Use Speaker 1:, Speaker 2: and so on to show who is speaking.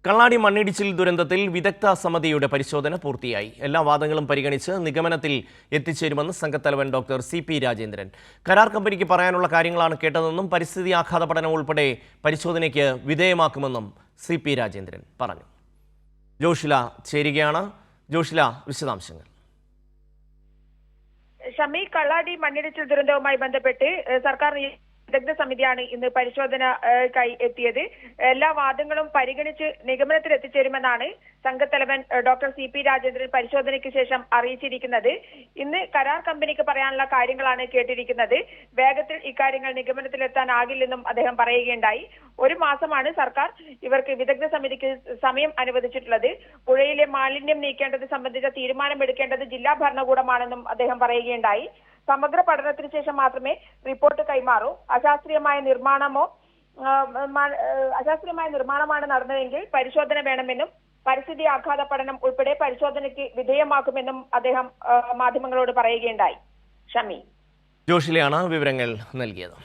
Speaker 1: കള്ളാടി മണ്ണിടിച്ചിൽ ദുരന്തത്തിൽ വിദഗ്ധ സമിതിയുടെ പരിശോധന പൂർത്തിയായി. എല്ലാ വാദങ്ങളും പരിഗണിച്ച് നിഗമനത്തിൽ എത്തിച്ചേരുമെന്ന് സംഘത്തലവൻ ഡോക്ടർ CP രാജേന്ദ്രൻ. കരാർ കമ്പനിക്ക് പറയാനുള്ള കാര്യങ്ങളാണ് കേട്ടതെന്നും പരിസ്ഥിതി ആഘാത പഠനം ഉൾപ്പെടെ പരിശോധനയ്ക്ക് വിധേയമാക്കുമെന്നും CP രാജേന്ദ്രൻ പറഞ്ഞു. ജോഷില ചേരുകയാണ്. ജോഷില, വിശദാംശങ്ങൾ.
Speaker 2: ഷമി, കള്ളാടി മണ്ണിടിച്ചിൽ ദുരന്തവുമായി ബന്ധപ്പെട്ട് സർക്കാർ വിദഗ്ധ സമിതിയാണ് ഇന്ന് പരിശോധനയ്ക്കായി എത്തിയത്. എല്ലാ വാദങ്ങളും പരിഗണിച്ച് നിഗമനത്തിൽ എത്തിച്ചേരുമെന്നാണ് സംഘത്തലവൻ ഡോക്ടർ CP രാജേന്ദ്രൻ പരിശോധനയ്ക്ക് ശേഷം അറിയിച്ചിരിക്കുന്നത്. ഇന്ന് കരാർ കമ്പനിക്ക് പറയാനുള്ള കാര്യങ്ങളാണ് കേട്ടിരിക്കുന്നത്. വേഗത്തിൽ ഇക്കാര്യങ്ങൾ നിഗമനത്തിലെത്താനാകില്ലെന്നും അദ്ദേഹം പറയുകയുണ്ടായി. 1 മാസമാണ് സർക്കാർ ഇവർക്ക് വിദഗ്ധ സമിതിക്ക് സമയം അനുവദിച്ചിട്ടുള്ളത്. പുഴയിലെ മാലിന്യം നീക്കേണ്ടത് സംബന്ധിച്ച തീരുമാനമെടുക്കേണ്ടത് ജില്ലാ ഭരണകൂടമാണെന്നും അദ്ദേഹം പറയുകയുണ്ടായി. സമഗ്ര പഠനത്തിന് ശേഷം മാത്രമേ റിപ്പോർട്ട് കൈമാറൂ. അശാസ്ത്രീയമായ നിർമ്മാണമാണ് നടന്നതെങ്കിൽ പരിശോധന വേണമെന്നും പരിസ്ഥിതി ആഘാത പഠനം ഉൾപ്പെടെ പരിശോധനയ്ക്ക് വിധേയമാക്കുമെന്നും അദ്ദേഹം മാധ്യമങ്ങളോട് പറയുകയുണ്ടായി. ഷമി,
Speaker 1: ജോഷിലയാണ് വിവരങ്ങൾ നൽകിയത്.